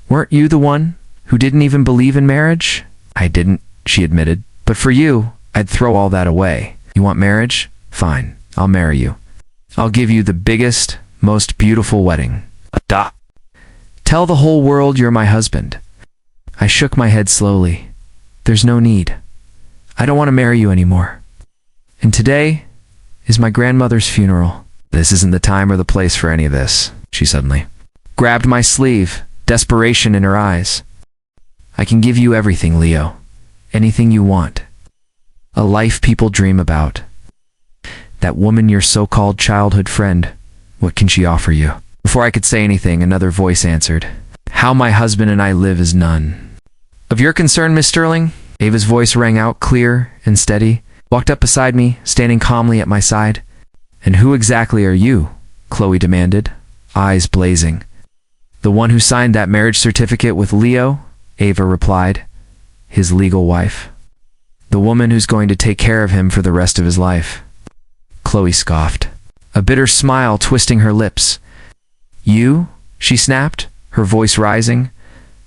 Speaker 1: Weren't you the one who didn't even believe in marriage? I didn't, she admitted. But for you, I'd throw all that away. You want marriage? Fine, I'll marry you. I'll give you the biggest, most beautiful wedding. Tell the whole world you're my husband. I shook my head slowly. There's no need. I don't want to marry you anymore. And today is my grandmother's funeral. This isn't the time or the place for any of this, she suddenly grabbed my sleeve, desperation in her eyes. I can give you everything, Leo. Anything you want. A life people dream about. That woman, your so-called childhood friend, what can she offer you? Before I could say anything, another voice answered. How my husband and I live is none of your concern, Miss Sterling. Ava's voice rang out clear and steady, walked up beside me, standing calmly at my side. And who exactly are you? Chloe demanded, eyes blazing. The one who signed that marriage certificate with Leo, Ava replied. His legal wife. The woman who's going to take care of him for the rest of his life. Chloe scoffed, a bitter smile twisting her lips. You? She snapped, her voice rising.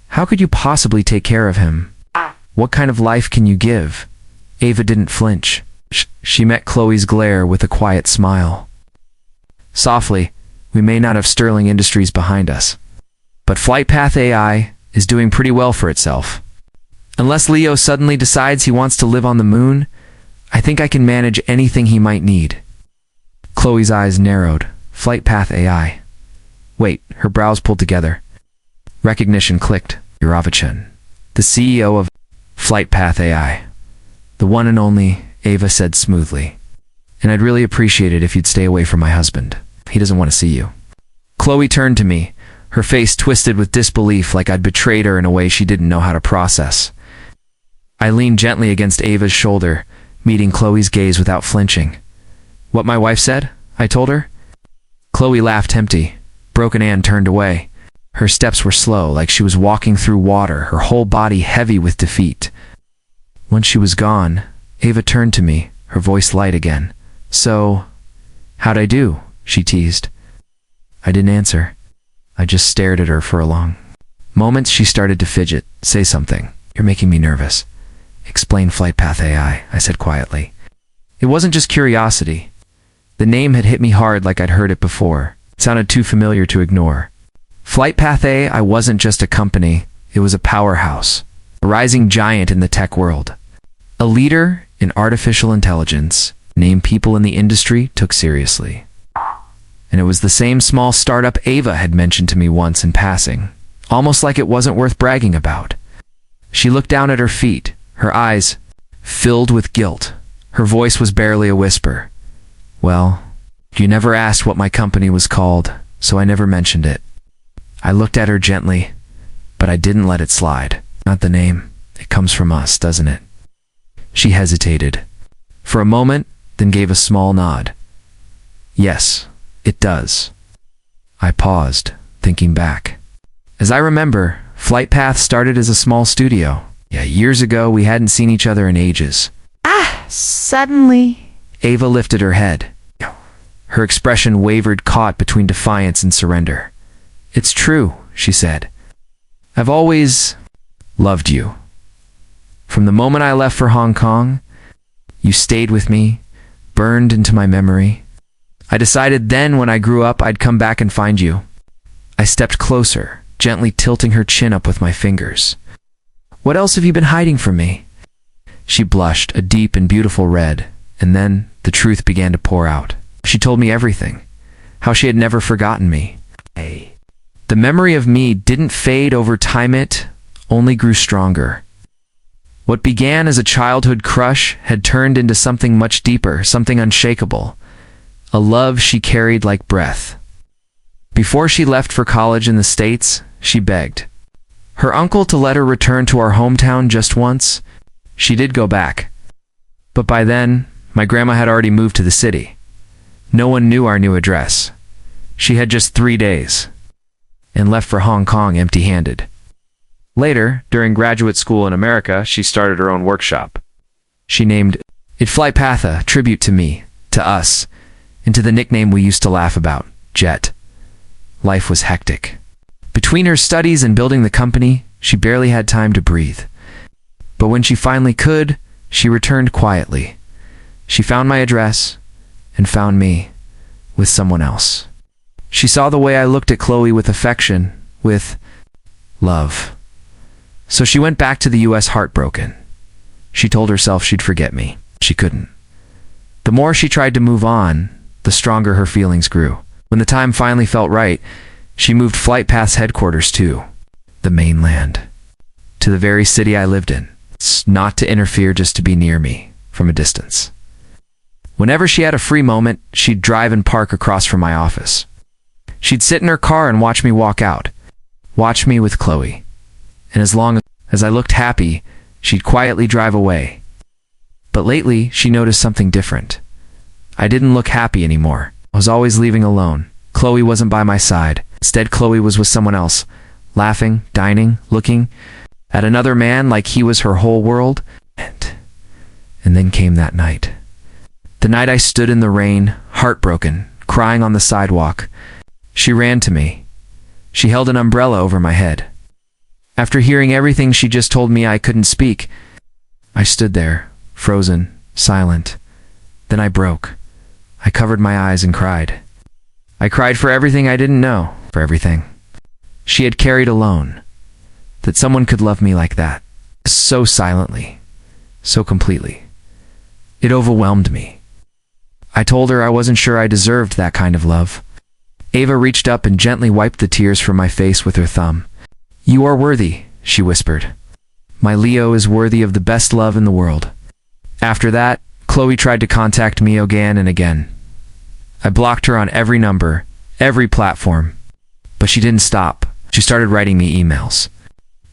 Speaker 1: How could you possibly take care of him? What kind of life can you give? Ava didn't flinch. She met Chloe's glare with a quiet smile. Softly, we may not have Sterling Industries behind us, but FlightPath AI is doing pretty well for itself. Unless Leo suddenly decides he wants to live on the moon, I think I can manage anything he might need. Chloe's eyes narrowed. Flightpath AI. Wait, her brows pulled together. Recognition clicked. Yuravichin, the CEO of Flightpath AI. The one and only, Ava said smoothly. And I'd really appreciate it if you'd stay away from my husband. He doesn't want to see you. Chloe turned to me, her face twisted with disbelief like I'd betrayed her in a way she didn't know how to process. I leaned gently against Ava's shoulder, meeting Chloe's gaze without flinching. What my wife said? I told her. Chloe laughed empty. Broken Ann turned away. Her steps were slow, like she was walking through water, her whole body heavy with defeat. Once she was gone, Ava turned to me, her voice light again. So, how'd I do? She teased. I didn't answer. I just stared at her for a long moment. She started to fidget. Say something. You're making me nervous. Explain Flightpath AI, I said quietly. It wasn't just curiosity. The name had hit me hard like I'd heard it before. It sounded too familiar to ignore. Flightpath AI wasn't just a company, it was a powerhouse, a rising giant in the tech world. A leader in artificial intelligence, named people in the industry took seriously. And it was the same small startup Ava had mentioned to me once in passing, almost like it wasn't worth bragging about. She looked down at her feet, her eyes filled with guilt. Her voice was barely a whisper. Well, you never asked what my company was called, so I never mentioned it. I looked at her gently, but I didn't let it slide. Not the name. It comes from us, doesn't it? She hesitated. For a moment, then gave a small nod. Yes, it does. I paused, thinking back. As I remember, Flightpath started as a small studio. Yeah, years ago we hadn't seen each other in ages.
Speaker 2: Suddenly.
Speaker 1: Ava lifted her head. Her expression wavered, caught between defiance and surrender. It's true, she said. I've always loved you. From the moment I left for Hong Kong, you stayed with me, burned into my memory. I decided then when I grew up I'd come back and find you. I stepped closer, gently tilting her chin up with my fingers. What else have you been hiding from me? She blushed, a deep and beautiful red, and then the truth began to pour out. She told me everything, how she had never forgotten me. The memory of me didn't fade over time, it only grew stronger. What began as a childhood crush had turned into something much deeper, something unshakable, a love she carried like breath. Before she left for college in the States, she begged her uncle to let her return to our hometown just once. She did go back. But by then, my grandma had already moved to the city. No one knew our new address. She had just 3 days, and left for Hong Kong empty-handed. Later, during graduate school in America, she started her own workshop. She named it Flightpath, a tribute to me, to us, and to the nickname we used to laugh about, Jet. Life was hectic. Between her studies and building the company, she barely had time to breathe. But when she finally could, she returned quietly. She found my address, and found me, with someone else. She saw the way I looked at Chloe with affection, with love. So she went back to the US heartbroken. She told herself she'd forget me. She couldn't. The more she tried to move on, the stronger her feelings grew. When the time finally felt right, she moved Flightpath's headquarters to the mainland, to the very city I lived in. Not to interfere, just to be near me, from a distance. Whenever she had a free moment, she'd drive and park across from my office. She'd sit in her car and watch me walk out, watch me with Chloe. And as long as I looked happy, she'd quietly drive away. But lately, she noticed something different. I didn't look happy anymore. I was always leaving alone. Chloe wasn't by my side. Instead, Chloe was with someone else, laughing, dining, looking at another man like he was her whole world. And then came that night. The night I stood in the rain, heartbroken, crying on the sidewalk. She ran to me. She held an umbrella over my head. After hearing everything she just told me, I couldn't speak. I stood there, frozen, silent. Then I broke. I covered my eyes and cried. I cried for everything I didn't know, for everything she had carried alone. That someone could love me like that. So silently, so completely. It overwhelmed me. I told her I wasn't sure I deserved that kind of love. Ava reached up and gently wiped the tears from my face with her thumb. "You are worthy," she whispered. "My Leo is worthy of the best love in the world." After that, Chloe tried to contact me again and again. I blocked her on every number, every platform, but she didn't stop. She started writing me emails.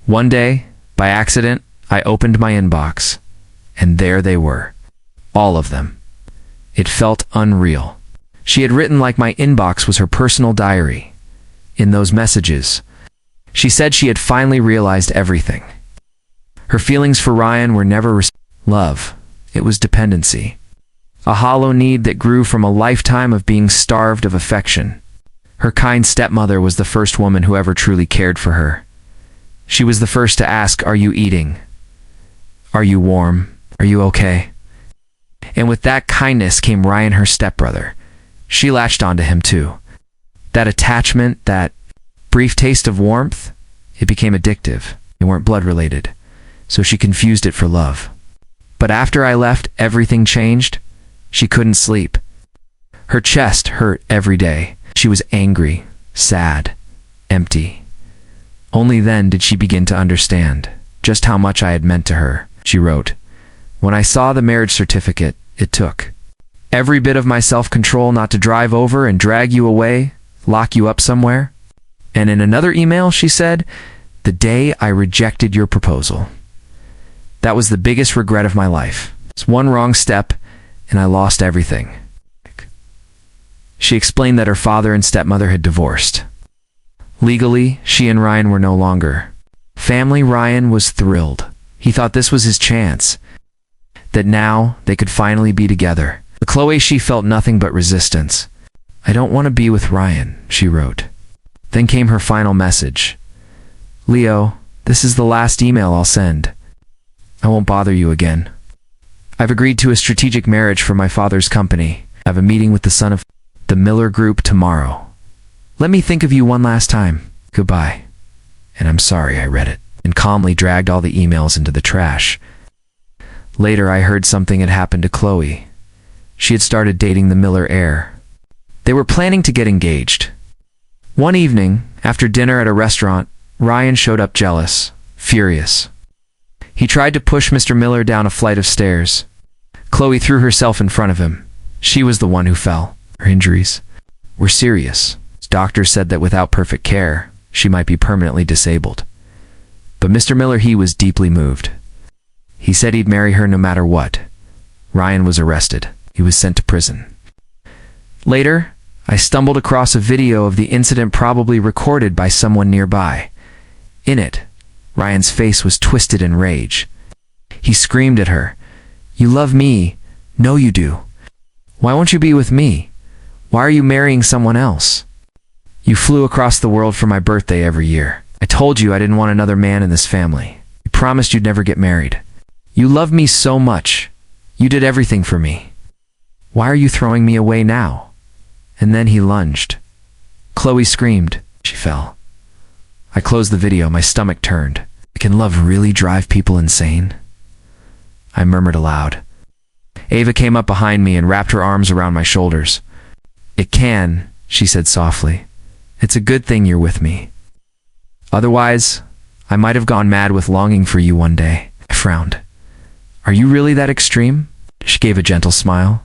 Speaker 1: One day, by accident, I opened my inbox, and there they were. All of them. It felt unreal. She had written like my inbox was her personal diary. In those messages, she said she had finally realized everything. Her feelings for Ryan were never love. It was dependency. A hollow need that grew from a lifetime of being starved of affection. Her kind stepmother was the first woman who ever truly cared for her. She was the first to ask, "Are you eating? Are you warm? Are you okay?" And with that kindness came Ryan, her stepbrother. She latched onto him too. That attachment, that brief taste of warmth, it became addictive. They weren't blood-related, so she confused it for love. But after I left, everything changed. She couldn't sleep. Her chest hurt every day. She was angry, sad, empty. Only then did she begin to understand just how much I had meant to her. She wrote, "When I saw the marriage certificate, it took every bit of my self-control not to drive over and drag you away, lock you up somewhere." And in another email, she said, "The day I rejected your proposal. That was the biggest regret of my life. It's one wrong step, and I lost everything." She explained that her father and stepmother had divorced. Legally, she and Ryan were no longer family. Ryan was thrilled. He thought this was his chance, that now they could finally be together. But Chloe, she felt nothing but resistance. "I don't want to be with Ryan," she wrote. Then came her final message. "Leo, this is the last email I'll send. I won't bother you again. I've agreed to a strategic marriage for my father's company. I have a meeting with the son of the Miller Group tomorrow. Let me think of you one last time. Goodbye." And I'm sorry I read it, and calmly dragged all the emails into the trash. Later, I heard something had happened to Chloe. She had started dating the Miller heir. They were planning to get engaged. One evening, after dinner at a restaurant, Ryan showed up jealous, furious. He tried to push Mr. Miller down a flight of stairs. Chloe threw herself in front of him. She was the one who fell. Her injuries were serious. Doctors said that without perfect care, she might be permanently disabled. But Mr. Miller, he was deeply moved. He said he'd marry her no matter what. Ryan was arrested. He was sent to prison. Later, I stumbled across a video of the incident, probably recorded by someone nearby. In it, Ryan's face was twisted in rage. He screamed at her, "You love me. No, you do. Why won't you be with me? Why are you marrying someone else? You flew across the world for my birthday every year. I told you I didn't want another man in this family. You promised you'd never get married. You loved me so much. You did everything for me. Why are you throwing me away now?" And then he lunged. Chloe screamed. She fell. I closed the video. My stomach turned. "Can love really drive people insane?" I murmured aloud. Ava came up behind me and wrapped her arms around my shoulders. "It can," she said softly. "It's a good thing you're with me. Otherwise, I might have gone mad with longing for you one day." I frowned. "Are you really that extreme?" She gave a gentle smile.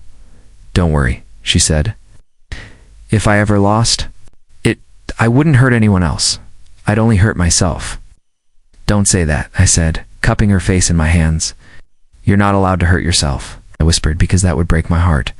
Speaker 1: "Don't worry," she said. "If I ever lost, I wouldn't hurt anyone else. I'd only hurt myself." "Don't say that," I said, cupping her face in my hands. "You're not allowed to hurt yourself," I whispered, "because that would break my heart."